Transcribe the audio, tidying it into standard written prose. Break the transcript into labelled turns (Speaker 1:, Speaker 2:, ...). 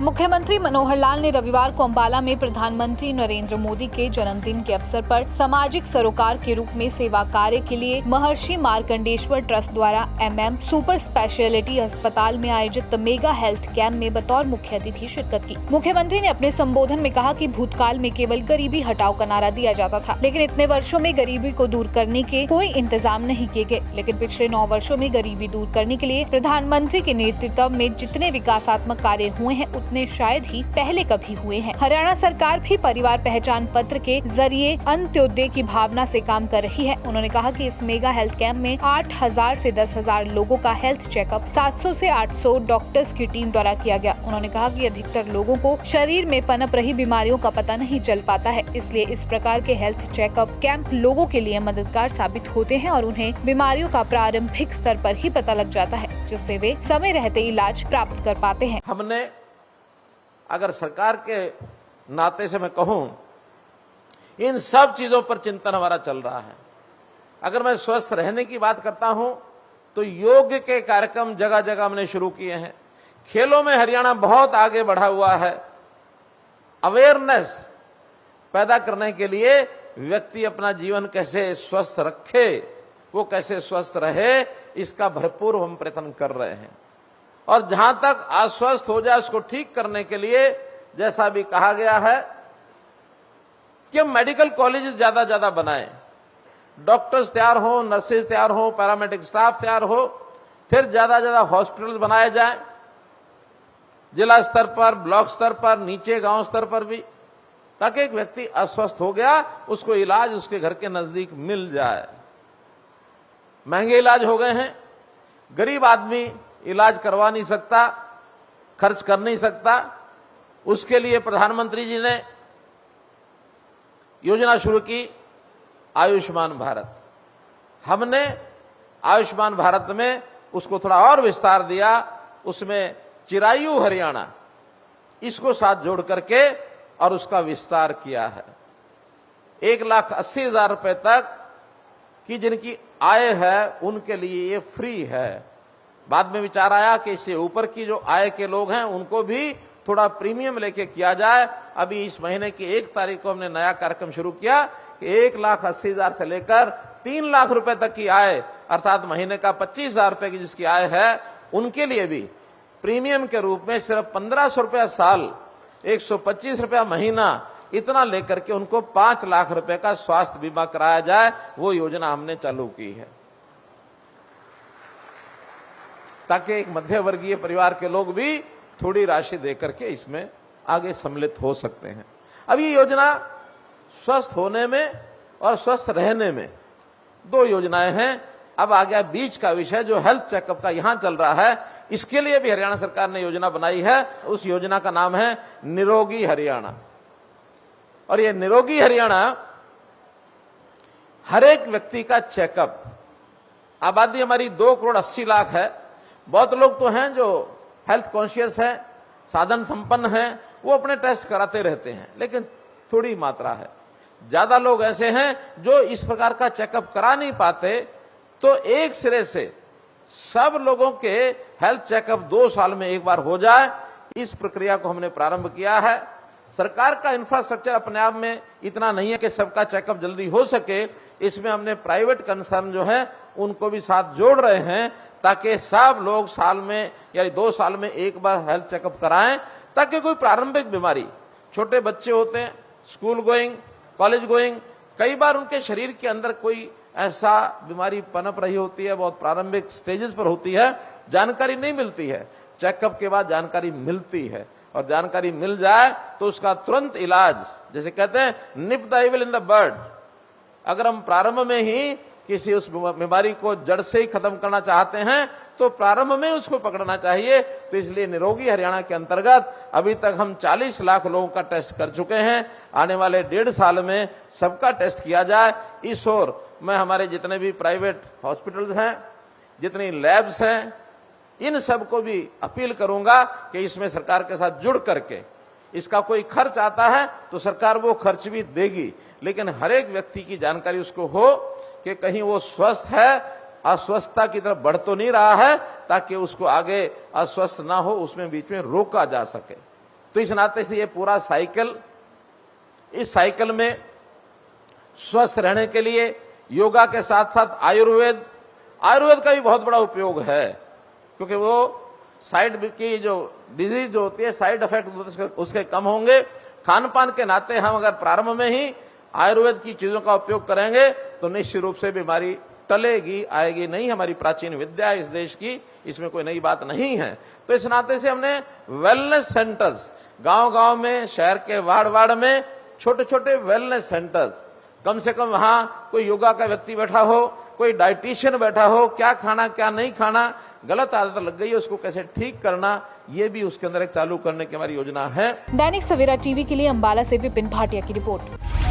Speaker 1: मुख्यमंत्री मनोहर लाल ने रविवार को अंबाला में प्रधानमंत्री नरेंद्र मोदी के जन्मदिन के अवसर पर सामाजिक सरोकार के रूप में सेवा कार्य के लिए महर्षि मार्कंडेश्वर ट्रस्ट द्वारा MM सुपर स्पेशलिटी अस्पताल में आयोजित मेगा हेल्थ कैंप में बतौर मुख्य अतिथि शिरकत की। मुख्यमंत्री ने अपने संबोधन में कहा कि भूतकाल में केवल गरीबी हटाओ का नारा दिया जाता था, लेकिन इतने वर्षों में गरीबी को दूर करने के कोई इंतजाम नहीं किए गए। लेकिन पिछले 9 वर्षों में गरीबी दूर करने के लिए प्रधानमंत्री के नेतृत्व में जितने विकासात्मक कार्य हुए हैं उतने शायद ही पहले कभी हुए हैं। हरियाणा सरकार भी परिवार पहचान पत्र के जरिए अंत्योदय की भावना से काम कर रही है। उन्होंने कहा कि इस मेगा हेल्थ कैंप में 8,000 से 10,000 लोगों का हेल्थ चेकअप 700 से 800 डॉक्टर्स की टीम द्वारा किया गया। उन्होंने कहा कि अधिकतर लोगों को शरीर में पनप रही बीमारियों का पता नहीं चल पाता है, इसलिए इस प्रकार के हेल्थ चेकअप कैंप लोगों के लिए मददगार साबित होते हैं और उन्हें बीमारियों का प्रारंभिक स्तर पर ही पता लग जाता है, जिससे वे समय रहते इलाज प्राप्त कर पाते हैं।
Speaker 2: हमने अगर सरकार के नाते से मैं कहूं, इन सब चीजों पर चिंतन हमारा चल रहा है। अगर मैं स्वस्थ रहने की बात करता हूं तो योग के कार्यक्रम जगह जगह हमने शुरू किए हैं। खेलों में हरियाणा बहुत आगे बढ़ा हुआ है। अवेयरनेस पैदा करने के लिए व्यक्ति अपना जीवन कैसे स्वस्थ रखे, वो कैसे स्वस्थ रहे, इसका भरपूर हम प्रयत्न कर रहे हैं। और जहां तक अस्वस्थ हो जाए उसको ठीक करने के लिए जैसा भी कहा गया है कि मेडिकल कॉलेजेस ज्यादा बनाएं, डॉक्टर्स तैयार हो, नर्सेज तैयार हो, पैरामेडिक स्टाफ तैयार हो, फिर ज्यादा हॉस्पिटल बनाए जाएं, जिला स्तर पर, ब्लॉक स्तर पर, नीचे गांव स्तर पर भी, ताकि एक व्यक्ति अस्वस्थ हो गया उसको इलाज उसके घर के नजदीक मिल जाए। महंगे इलाज हो गए हैं, गरीब आदमी इलाज करवा नहीं सकता, खर्च कर नहीं सकता। उसके लिए प्रधानमंत्री जी ने योजना शुरू की आयुष्मान भारत। हमने आयुष्मान भारत में उसको थोड़ा और विस्तार दिया, उसमें चिरायु हरियाणा इसको साथ जोड़ करके और उसका विस्तार किया है। 1,80,000 रुपए तक की जिनकी आय है उनके लिए ये फ्री है। बाद में विचार आया कि इससे ऊपर की जो आय के लोग हैं उनको भी थोड़ा प्रीमियम लेके किया जाए। अभी इस महीने की 1 तारीख को हमने नया कार्यक्रम शुरू किया कि 1,80,000 से लेकर 3 लाख रुपए तक की आय, अर्थात महीने का 25,000 रुपए की जिसकी आय है, उनके लिए भी प्रीमियम के रूप में सिर्फ 1,500 रुपया साल, 125 रुपया महीना, इतना लेकर के उनको 5 लाख रुपए का स्वास्थ्य बीमा कराया जाए। वो योजना हमने चालू की है ताकि एक मध्य वर्गीय परिवार के लोग भी थोड़ी राशि देकर के इसमें आगे सम्मिलित हो सकते हैं। अब ये योजना स्वस्थ होने में और स्वस्थ रहने में 2 योजनाएं हैं। अब आ गया बीच का विषय जो हेल्थ चेकअप का यहां चल रहा है। इसके लिए भी हरियाणा सरकार ने योजना बनाई है। उस योजना का नाम है निरोगी हरियाणा। और ये निरोगी हरियाणा हर एक व्यक्ति का चेकअप, आबादी हमारी 2,80,00,000 है। बहुत लोग तो हैं जो हेल्थ कॉन्शियस हैं, साधन संपन्न हैं, वो अपने टेस्ट कराते रहते हैं, लेकिन थोड़ी मात्रा है। ज्यादा लोग ऐसे हैं जो इस प्रकार का चेकअप करा नहीं पाते। तो एक सिरे से सब लोगों के हेल्थ चेकअप 2 साल में एक बार हो जाए, इस प्रक्रिया को हमने प्रारंभ किया है। सरकार का इंफ्रास्ट्रक्चर अपने आप में इतना नहीं है कि सबका चेकअप जल्दी हो सके। इसमें हमने प्राइवेट कंसर्न जो है उनको भी साथ जोड़ रहे हैं ताकि सब लोग साल में या 2 साल में एक बार हेल्थ चेकअप कराएं, ताकि कोई प्रारंभिक बीमारी, छोटे बच्चे होते हैं, स्कूल गोइंग, कॉलेज गोइंग, कई बार उनके शरीर के अंदर कोई ऐसा बीमारी पनप रही होती है, बहुत प्रारंभिक स्टेजेस पर होती है, जानकारी नहीं मिलती है। चेकअप के बाद जानकारी मिलती है और जानकारी मिल जाए तो उसका तुरंत इलाज, जैसे कहते हैं निप the evil in the bird. अगर हम प्रारंभ में ही किसी उस बीमारी को जड़ से ही खत्म करना चाहते हैं तो प्रारंभ में उसको पकड़ना चाहिए। तो इसलिए निरोगी हरियाणा के अंतर्गत अभी तक हम 40 लाख लोगों का टेस्ट कर चुके हैं। आने वाले 1.5 साल में सबका टेस्ट किया जाए। इस ओर मैं हमारे जितने भी प्राइवेट हॉस्पिटल्स हैं, जितनी लैब्स हैं, इन सबको भी अपील करूंगा कि इसमें सरकार के साथ जुड़ करके इसका कोई खर्च आता है तो सरकार वो खर्च भी देगी, लेकिन हर एक व्यक्ति की जानकारी उसको हो कि कहीं वो स्वस्थ है, अस्वस्थता की तरफ बढ़ तो नहीं रहा है, ताकि उसको आगे अस्वस्थ ना हो, उसमें बीच में रोका जा सके। तो इस नाते से ये पूरा साइकिल, इस साइकिल में स्वस्थ रहने के लिए योगा के साथ साथ आयुर्वेद का भी बहुत बड़ा उपयोग है, क्योंकि वो साइड की जो डिजीज जो होती है, साइड इफेक्ट उसके कम होंगे। खान पान के नाते हम अगर प्रारंभ में ही आयुर्वेद की चीजों का उपयोग करेंगे तो निश्चित रूप से बीमारी टलेगी, आएगी नहीं। हमारी प्राचीन विद्या है इस देश की, इसमें कोई नई बात नहीं है। तो इस नाते से हमने वेलनेस सेंटर्स गांव-गांव में, शहर के वार्ड में छोटे-छोटे वेलनेस सेंटर्स, कम से कम वहां कोई योगा का व्यक्ति बैठा हो, कोई डाइटिशियन बैठा हो, क्या खाना क्या नहीं खाना, गलत आदत लग गई है उसको कैसे ठीक करना, ये भी उसके अंदर एक चालू करने की हमारी योजना है।
Speaker 1: दैनिक सवेरा टीवी के लिए अंबाला से विपिन भाटिया की रिपोर्ट।